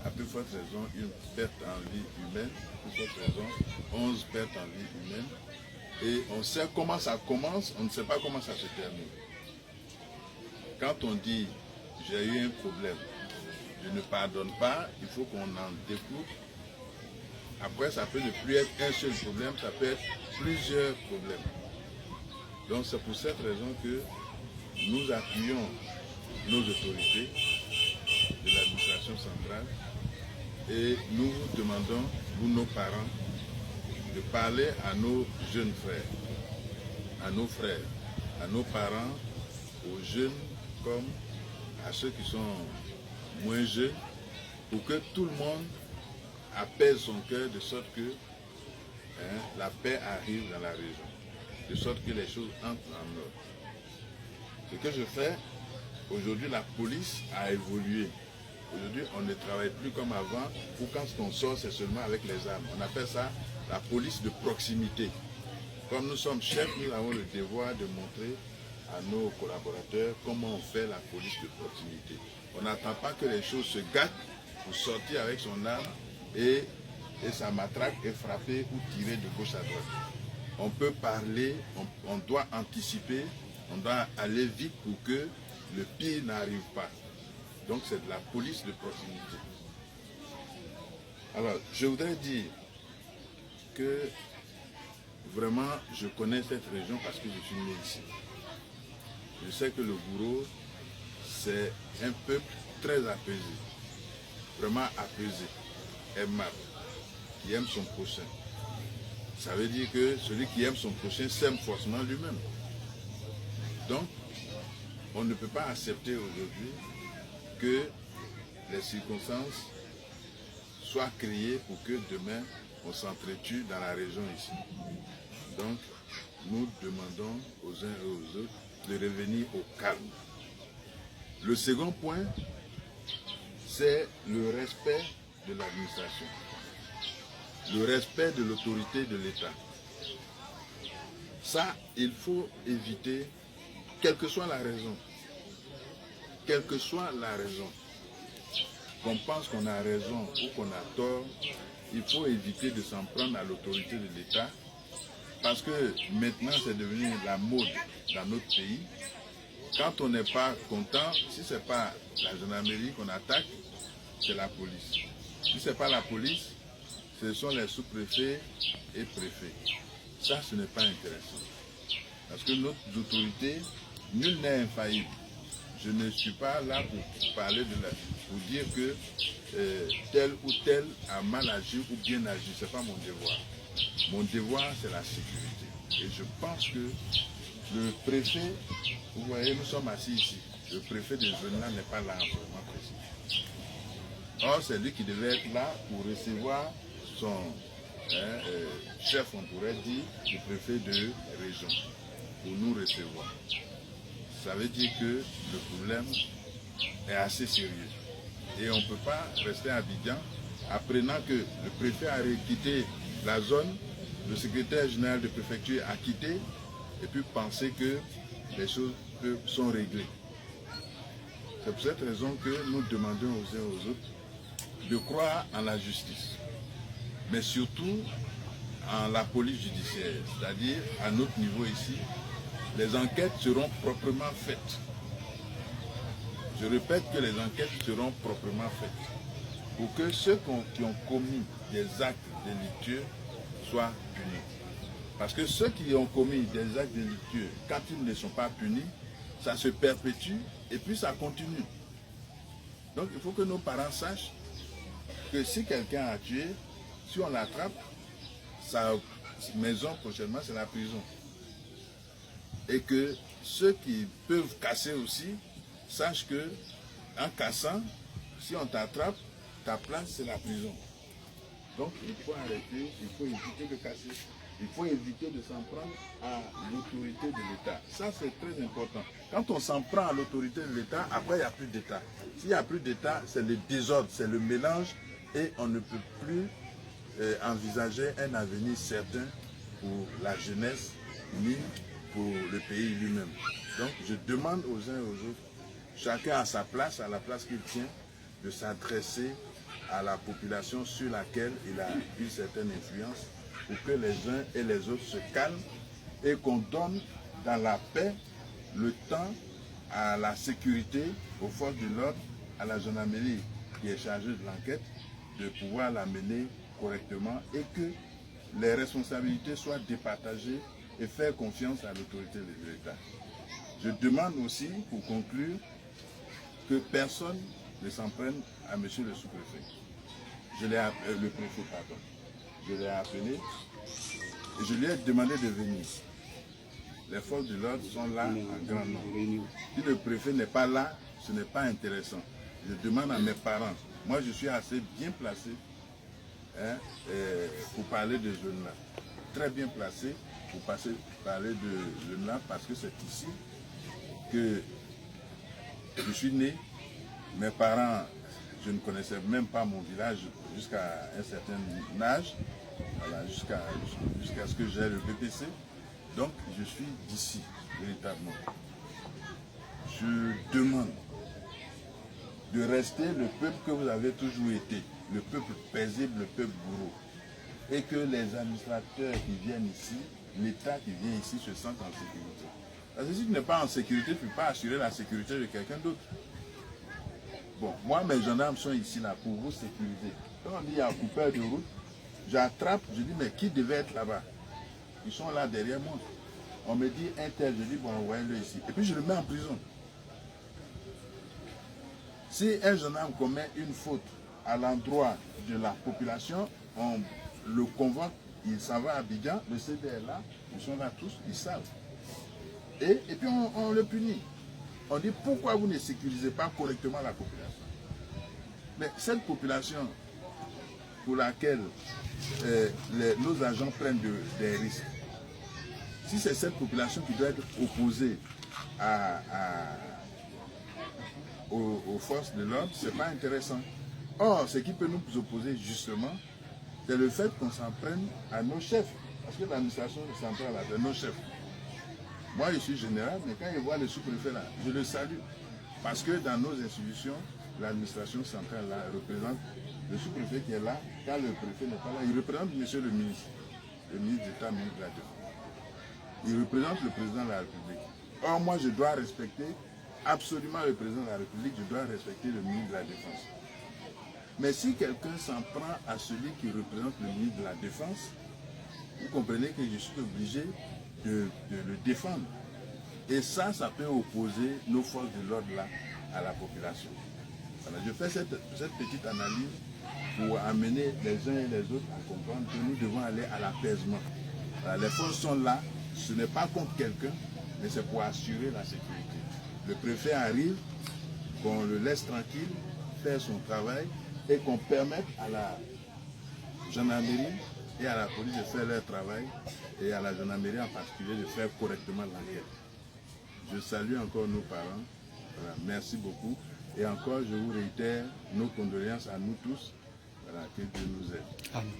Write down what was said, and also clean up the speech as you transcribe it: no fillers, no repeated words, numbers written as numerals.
à plus forte raison, une perte en vie humaine, à plus forte raison, 11 pertes en vie humaine. Et on sait comment ça commence, on ne sait pas comment ça se termine. Quand on dit j'ai eu un problème, je ne pardonne pas, il faut qu'on en découvre. Après, ça peut ne plus être un seul problème, ça peut être plusieurs problèmes. Donc c'est pour cette raison que nous appuyons nos autorités de l'administration centrale et nous vous demandons, vous nos parents, de parler à nos jeunes frères, à nos parents, aux jeunes comme à ceux qui sont moins jeunes, pour que tout le monde apaise son cœur de sorte que la paix arrive dans la région, de sorte que les choses entrent en ordre. Ce que je fais, aujourd'hui la police a évolué. Aujourd'hui on ne travaille plus comme avant, où quand on sort c'est seulement avec les armes. On appelle ça la police de proximité. Comme nous sommes chefs, nous avons le devoir de montrer à nos collaborateurs comment on fait la police de proximité. On n'attend pas que les choses se gâtent pour sortir avec son arme et sa matraque et frapper ou tirer de gauche à droite. On peut parler, on doit anticiper, on doit aller vite pour que le pire n'arrive pas. Donc c'est de la police de proximité. Alors, je voudrais dire que vraiment, je connais cette région parce que je suis né ici. Je sais que le Gouro, c'est un peuple très apaisé, vraiment apaisé, aimable, qui aime son prochain. Ça veut dire que celui qui aime son prochain s'aime forcément lui-même. Donc, on ne peut pas accepter aujourd'hui que les circonstances soient créées pour que demain, on s'entretue dans la région ici. Donc, nous demandons aux uns et aux autres de revenir au calme. Le second point, c'est le respect de l'administration, le respect de l'autorité de l'État. Ça, il faut éviter, quelle que soit la raison, quelle que soit la raison, qu'on pense qu'on a raison ou qu'on a tort, il faut éviter de s'en prendre à l'autorité de l'État. Parce que maintenant, c'est devenu la mode dans notre pays. Quand on n'est pas content, si ce n'est pas la gendarmerie qu'on attaque, c'est la police. Si ce n'est pas la police, ce sont les sous-préfets et préfets. Ça, ce n'est pas intéressant. Parce que notre autorité, nul n'est infaillible. Je ne suis pas là pour parler pour dire que tel ou tel a mal agi ou bien agi. Ce n'est pas mon devoir. Mon devoir, c'est la sécurité. Et je pense que le préfet, vous voyez, nous sommes assis ici. Le préfet de zone-là n'est pas là en vraiment précis. Or, c'est lui qui devait être là pour recevoir son chef, on pourrait dire, du préfet de région, pour nous recevoir. Ça veut dire que le problème est assez sérieux. Et on ne peut pas rester à Abidjan, apprenant que le préfet a quitté la zone, le secrétaire général de préfecture a quitté, et puis penser que les choses sont réglées. C'est pour cette raison que nous demandons aux uns et aux autres de croire en la justice, mais surtout en la police judiciaire, c'est-à-dire à notre niveau ici, les enquêtes seront proprement faites. Je répète que les enquêtes seront proprement faites pour que ceux qui ont commis des actes délictueux soient punis. Parce que ceux qui ont commis des actes délictueux, quand ils ne sont pas punis, ça se perpétue et puis ça continue. Donc il faut que nos parents sachent que si quelqu'un a tué, si on l'attrape, sa maison prochainement c'est la prison. Et que ceux qui peuvent casser aussi sachent que en cassant, si on t'attrape, ta place c'est la prison. Donc il faut arrêter, il faut éviter de casser, il faut éviter de s'en prendre à l'autorité de l'État. Ça c'est très important. Quand on s'en prend à l'autorité de l'État, après il n'y a plus d'État. S'il n'y a plus d'État, c'est le désordre, c'est le mélange et on ne peut plus envisager un avenir certain pour la jeunesse ni pour le pays lui-même. Donc je demande aux uns et aux autres, chacun à sa place, à la place qu'il tient, de s'adresser à la population sur laquelle il a une certaine influence pour que les uns et les autres se calment et qu'on donne dans la paix le temps à la sécurité, aux forces de l'ordre, à la gendarmerie qui est chargée de l'enquête, de pouvoir la mener correctement et que les responsabilités soient départagées et faire confiance à l'autorité de l'État. Je demande aussi, pour conclure, que personne ne s'en prenne à monsieur le sous-préfet. Le préfet, pardon. Je l'ai appelé et je lui ai demandé de venir. Les forces de l'ordre sont là en grand nombre. Si le préfet n'est pas là, ce n'est pas intéressant. Je demande à mes parents, moi je suis assez bien placé pour parler de jeunes-là. Très bien placé pour parler de jeunes-là parce que c'est ici que je suis né. Mes parents, je ne connaissais même pas mon village jusqu'à un certain âge, voilà, jusqu'à ce que j'aie le BPC. Donc je suis d'ici, véritablement. Je demande de rester le peuple que vous avez toujours été, le peuple paisible, le peuple bourreau. Et que les administrateurs qui viennent ici, l'État qui vient ici se sentent en sécurité. Parce que si tu n'es pas en sécurité, tu ne peux pas assurer la sécurité de quelqu'un d'autre. Bon, moi mes gendarmes sont ici là pour vous sécuriser. Quand on dit qu'il y a un coupeur de route, j'attrape, je dis mais qui devait être là-bas? Ils sont là derrière moi. On me dit un tel, je dis bon envoyez-le ici. Et puis je le mets en prison. Si un gendarme commet une faute à l'endroit de la population, on le convoque, il s'en va à Abidjan, le CD est là, ils sont là tous, ils savent. Et puis on le punit. On dit pourquoi vous ne sécurisez pas correctement la population. Mais cette population pour laquelle nos agents prennent des risques, si c'est cette population qui doit être opposée aux forces de l'ordre, ce n'est pas intéressant. Or, ce qui peut nous opposer justement, c'est le fait qu'on s'en prenne à nos chefs. Parce que l'administration centrale a nos chefs. Moi, je suis général, mais quand je vois le sous-préfet là, je le salue. Parce que dans nos institutions, l'administration centrale là représente le sous-préfet qui est là. Quand le préfet n'est pas là, il représente monsieur le ministre d'État, ministre de la Défense. Il représente le président de la République. Or, moi, je dois respecter absolument le président de la République, je dois respecter le ministre de la Défense. Mais si quelqu'un s'en prend à celui qui représente le ministre de la Défense, vous comprenez que je suis obligé de le défendre. Et ça peut opposer nos forces de l'ordre là à la population. Voilà, je fais cette petite analyse pour amener les uns et les autres à comprendre que nous devons aller à l'apaisement. Voilà, les forces sont là, ce n'est pas contre quelqu'un, mais c'est pour assurer la sécurité. Le préfet arrive, qu'on le laisse tranquille, faire son travail et qu'on permette à la gendarmerie et à la police de faire leur travail et à la gendarmerie en particulier de faire correctement l'enquête. Je salue encore nos parents, voilà, merci beaucoup et encore je vous réitère nos condoléances à nous tous, voilà, que Dieu nous aide. Amen.